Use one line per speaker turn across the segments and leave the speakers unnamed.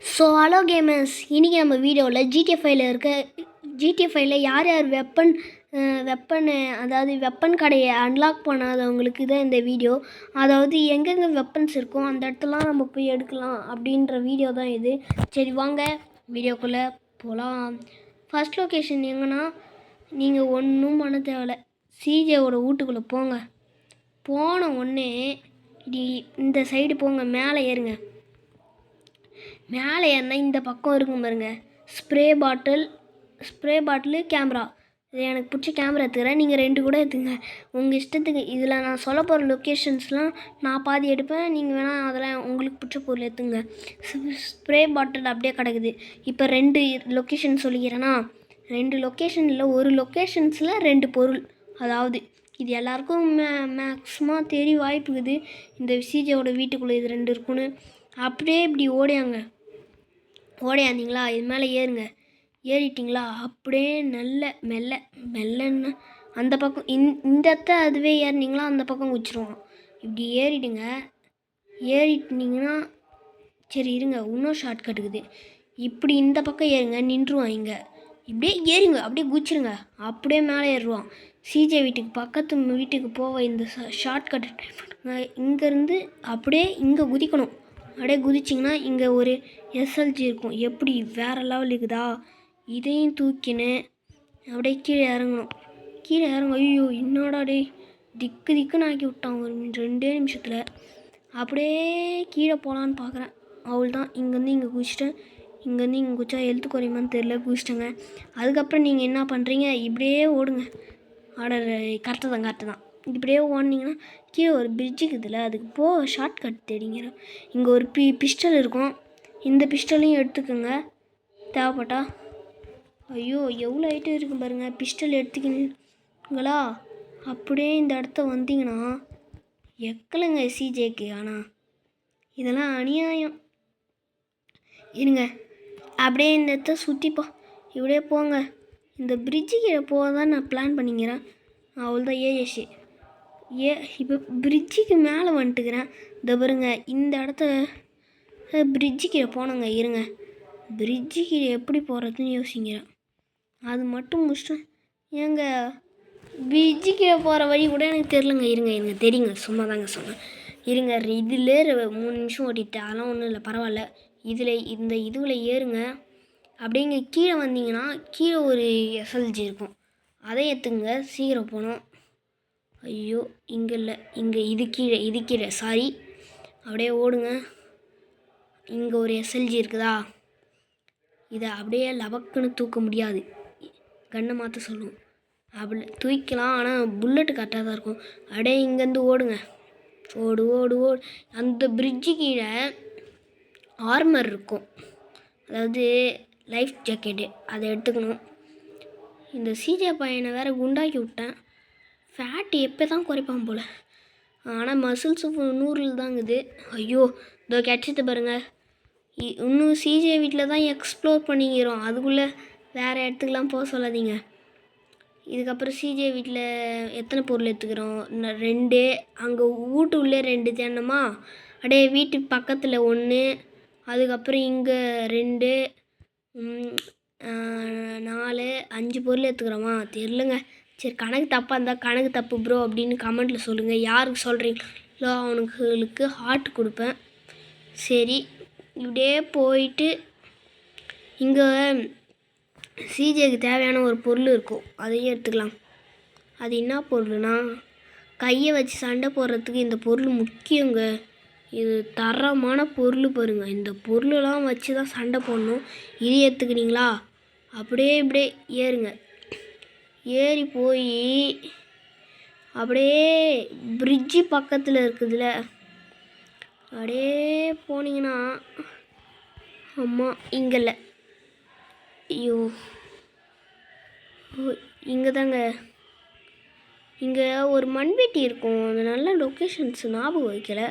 So hello gamers, இன்றைக்கி நம்ம வீடியோவில் ஜிடிஎஃப்5ல யார் யார் வெப்பன் கடையை அன்லாக் பண்ணாதவங்களுக்கு தான் இந்த வீடியோ. அதாவது எங்கெங்கே வெப்பன்ஸ் இருக்கோ அந்த இடத்துலாம் நம்ம போய் எடுக்கலாம் அப்படின்ற வீடியோ தான் இது. சரி வாங்க வீடியோக்குள்ளே போகலாம். ஃபர்ஸ்ட் லொக்கேஷன் எங்கன்னா, நீங்கள் ஒன்றும் பண்ண தேவையில்ல, சிஜேவோட வீட்டுக்குள்ளே போங்க. போன உடனே இந்த சைடு போங்க, மேலே ஏறுங்க. மேலே ஏறினா இந்த பக்கம் இருக்கும் பாருங்க, ஸ்ப்ரே பாட்டிலு கேமரா. இது எனக்கு பிடிச்ச கேமரா எடுத்துக்கிறேன், நீங்கள் 2 கூட எடுத்துங்க உங்கள் இஷ்டத்துக்கு. இதில் நான் சொல்ல போகிற லொக்கேஷன்ஸ்லாம் நான் பாதி எடுப்பேன், நீங்கள் வேணால் அதெல்லாம் உங்களுக்கு பிடிச்ச பொருள் எடுத்துங்க. ஸ்ப்ரே பாட்டில் அப்படியே கிடக்குது. இப்போ 2 லொக்கேஷன் சொல்லிக்கிறேன்னா, 2 லொக்கேஷன் இல்லை, ஒரு லொக்கேஷன்ஸில் 2 பொருள். அதாவது இது எல்லாருக்கும் மேக்ஸிமம் தெரிய வாய்ப்புக்குது, இந்த சிஜேவோட வீட்டுக்குள்ளே இது 2 இருக்குன்னு. அப்படியே இப்படி ஓடையாந்தீங்களா, இது மேலே ஏறுங்க. ஏறிட்டிங்களா, அப்படியே மெல்லன்னு அந்த பக்கம் இந்த இடத்த அதுவே ஏறினீங்களா அந்த பக்கம் குச்சிருவோம். இப்படி ஏறிடுங்க. ஏறிட்டிங்கன்னா சரி இருங்க, இன்னும் ஷார்ட் கட்டுக்குது. இப்படி இந்த பக்கம் ஏறுங்க, நின்றுவான் இங்கே. இப்படியே ஏறுங்க, அப்படியே குச்சிருங்க, அப்படியே மேலே ஏறுவான். சிஜே வீட்டுக்கு பக்கத்து வீட்டுக்கு போக இந்த ஷார்ட் கட் இங்கேருந்து அப்படியே இங்கே குதிக்கணும். அப்படியே குதிச்சிங்கன்னா இங்கே ஒரு எஸ்எல்ஜி இருக்கும். எப்படி வேறு லெவல் இருக்குதா? இதையும் தூக்கின்னு அப்படியே கீழே இறங்கணும். ஐயோ என்னோட டே திக்குன்னு ஆக்கி விட்டான் ஒரு 2 நிமிஷத்தில். அப்படியே கீழே போகலான்னு பார்க்குறேன், அவள் தான் இங்கேருந்து இங்கே குதிச்சிட்டேன். இங்கேருந்து இங்கே குதிச்சா ஹெல்த்து குறையுமான்னு தெரில, குதிச்சிட்டேங்க. அதுக்கப்புறம் நீங்கள் என்ன பண்ணுறீங்க, இப்படியே ஓடுங்க. கரெக்டு தான். இப்படியே ஓடினீங்கன்னா கீழே ஒரு பிரிட்ஜு இருக்குதுல்ல, அதுக்கு ஷார்ட் கட் தேடிங்க. இங்கே ஒரு பிஸ்டல் இருக்கும், இந்த பிஸ்டலையும் எடுத்துக்கோங்க தேவைப்பட்டா. ஐயோ எவ்வளோ ஐட்டம் இருக்குது பாருங்கள். பிஸ்டல் எடுத்துக்கிங்களா, அப்படியே இந்த இடத்த வந்தீங்கன்னா எக்கலைங்க சிஜேக்கு. ஆனால் இதெல்லாம் அநியாயம். இருங்க, அப்படியே இந்த இடத்த சுற்றிப்போ, இப்படியே போங்க. இந்த பிரிட்ஜு கீழே போக தான் நான் பிளான் பண்ணிக்கிறேன். அவள்தான் ஏஎஸ்சி இப்போ பிரிட்ஜுக்கு மேலே வந்துட்டுக்கிறேன். இந்த பாருங்க, இந்த இடத்த பிரிட்ஜு கீழே போனங்க. இருங்க, பிரிட்ஜு கீழே எப்படி போகிறதுன்னு யோசிக்கிறேன். அது மட்டும் முடிச்சிட்டேன். ஏங்க பிரிட்ஜு கீழே போகிற வழி கூட எனக்கு தெரிலங்க. இருங்க தெரியுங்க, சும்மா தாங்க சொன்னேன். இருங்க, இதில் 3 நிமிஷம் ஓட்டிட்டு அதெல்லாம் ஒன்றும் இல்லை, பரவாயில்ல. இதுவில் ஏறுங்க. அப்படியே இங்கே கீழே வந்தீங்கன்னா கீழே ஒரு எஸ்எல்ஜி இருக்கும், அதை எடுத்துங்க. சீக்கிரம் போனோம். ஐயோ இங்கே இல்லை, இங்கே இது கீழே சாரி. அப்படியே ஓடுங்க. இங்கே ஒரு எஸ்எல்ஜி இருக்குதா, இதை அப்படியே லபக்குன்னு தூக்க முடியாது, கண்ணை மாற்ற சொல்லுவோம். அப்படி தூக்கலாம், ஆனால் புல்லட்டு கரெக்டாக தான் இருக்கும். அப்படியே இங்கேருந்து ஓடுங்க. ஓடு. அந்த பிரிட்ஜு கீழே ஆர்மர் இருக்கும், அதாவது லைஃப் ஜாக்கெட்டு, அதை எடுத்துக்கணும். இந்த சிஜே பையனை வேறு குண்டாக்கி விட்டேன். ஃபேட்டு எப்போ தான் குறைப்பான் போல், ஆனால் மசில்ஸ் 100 தாங்குது. ஐயோ இதோ கிடச்சிட்டு பாருங்கள். இன்னும் சிஜே வீட்டில் தான் எக்ஸ்ப்ளோர் பண்ணிக்கிறோம், அதுக்குள்ளே வேறு இடத்துக்குலாம் போக சொல்லாதீங்க. இதுக்கப்புறம் சிஜே வீட்டில் எத்தனை பொருள் எடுத்துக்கிறோம், 2. அங்கே வீட்டு உள்ளே 2 தேடணுமா, அப்படியே வீட்டுக்கு பக்கத்தில் 1, அதுக்கப்புறம் இங்கே 2, 4, 5 பொருள் எடுத்துக்கிறோமா தெரிலங்க. சரி, கணக்கு தப்பாக இருந்தால் கணக்கு தப்பு ப்ரோ அப்படின்னு கமெண்ட்டில் சொல்லுங்கள். யாருக்கு சொல்கிறீங்களோ அவனுங்களுக்கு ஹார்ட் கொடுப்பேன். சரி, இப்படியே போயிட்டு இங்கே சிஜேக்கு தேவையான ஒரு பொருள் இருக்கும், அதையும் எடுத்துக்கலாம். அது என்ன பொருள்னா, கையை வச்சு சண்டை போடுறதுக்கு இந்த பொருள் முக்கியங்க. இது தரமான பொருள் பாருங்க. இந்த பொருளெல்லாம் வச்சு தான் சண்டை போடணும். இது எடுத்துக்கினீங்களா, அப்படியே ஏறுங்க. ஏறி போய் அப்படியே பிரிட்ஜு பக்கத்தில் இருக்குதுல்ல, அப்படியே போனீங்கன்னா அம்மா இங்கே இல்லை, ஐயோ இங்கே தாங்க. இங்கே ஒரு மண்வெட்டி இருக்கும், அது நல்ல லொக்கேஷன்ஸ் ஞாபகம் வைக்கல,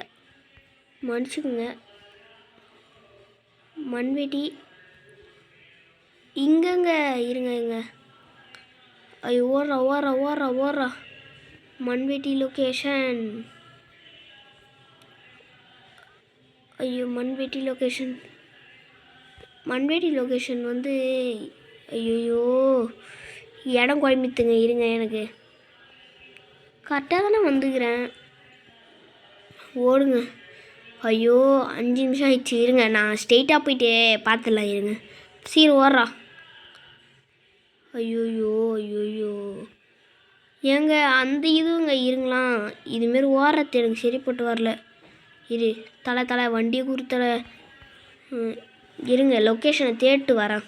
மன்னிச்சுக்குங்க. மண்வெட்டி இங்கங்க, இருங்க. ஐயோ ஓடுறா. மண்வெட்டி லொக்கேஷன். ஐயோ மண்வெட்டி லொக்கேஷன் மண்வேடி லொக்கேஷன் வந்து ஐயோ இடம் குழம்பித்துங்க. இருங்க, எனக்கு கரெக்டாக தானே வந்துக்கிறேன். ஓடுங்க. ஐயோ 5 நிமிஷம் ஆயிடுச்சு. இருங்க, நான் ஸ்ட்ரெயிட்டாக போயிட்டு பார்த்துடலாம். இருங்க, சீக்கிரம் ஓடுறா. ஐயோயோ ஐயோயோ ஏங்க அந்த இதுங்க இருங்களாம். இதுமாரி ஓடுறது எனக்கு சரிப்பட்டு வரல. இரு தலை வண்டியை குறித்தலை. இருங்க, லொக்கேஷனை தேடிட்டு வரேன்.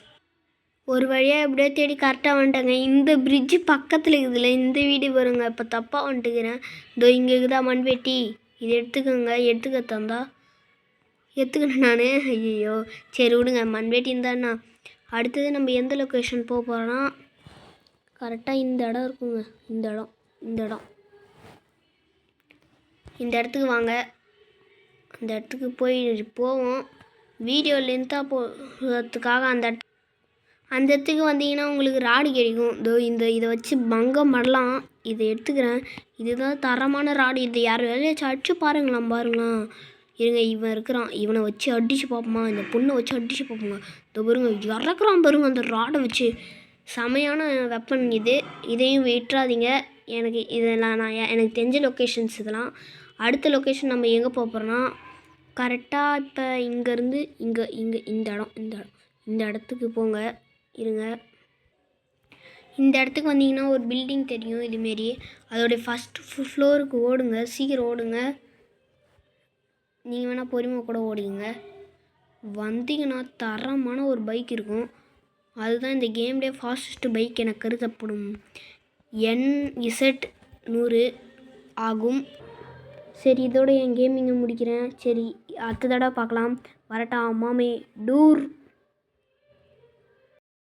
ஒரு வழியாக எப்படியோ தேடி கரெக்டாக வந்துட்டேங்க. இந்த பிரிட்ஜு பக்கத்தில் இருக்குதுல்ல, இந்த வீடு வருங்க. இப்போ தப்பாக வந்துட்டுக்கிறேன். இதோ இங்கே இருக்குதா மண்வெட்டி, இது எடுத்துக்கோங்க. எடுத்துக்க தந்தா எடுத்துக்கணும் நான். ஐயோ சரி விடுங்க, மண்வெட்டி இருந்தாண்ணா. அடுத்தது நம்ம எந்த லொக்கேஷன் போக போகிறோன்னா கரெக்டாக இந்த இடம் இருக்குங்க. இந்த இடத்துக்கு வாங்க. அந்த இடத்துக்கு போவோம். வீடியோ லென்த்தாக போகிறதுக்காக அந்த இடத்துக்கு வந்தீங்கன்னா உங்களுக்கு ராடு கிடைக்கும். இதோ இதை வச்சு பங்கம் பண்ணலாம். இதை எடுத்துக்கிறேன். இதுதான் தரமான ராடு. இது யார் வேலையாச்சும் அடிச்சு பாருங்களாம். இருங்க, இவன் இருக்கிறான். இவனை வச்சு அடித்து பார்ப்போமா? இந்த பொண்ணை வச்சு அடித்து பார்ப்போங்க. இதோ பாருங்க, இறக்குறான் பாருங்க அந்த ராடை வச்சு. செமையான வெப்பன் இது. இதையும் விட்டுறாதீங்க. எனக்கு தெரிஞ்ச லொக்கேஷன்ஸ் இதெல்லாம். அடுத்த லொக்கேஷன் நம்ம எங்கே போகிறோன்னா கரெக்டாக இப்போ இங்கேருந்து இங்கே இந்த இடத்துக்கு போங்க. இருங்க, இந்த இடத்துக்கு வந்தீங்கன்னா ஒரு பில்டிங் தெரியும் இதுமாரி. அதோடைய ஃபஸ்ட்டு ஃப்ளோருக்கு ஓடுங்க. சீக்கிரம் ஓடுங்க. நீங்கள் வேணால் பொறுமை கூட ஓடிங்க. வந்தீங்கன்னா தரமான ஒரு பைக் இருக்கும். அதுதான் இந்த கேம்லேயே ஃபாஸ்டஸ்ட்டு பைக் என கருதப்படும். NZ100 ஆகும். சரி, இதோட என் கேமிங்கை முடிக்கிறேன். சரி, அடுத்த தடவை பார்க்கலாம். வரட்டா மாமே. டூர்.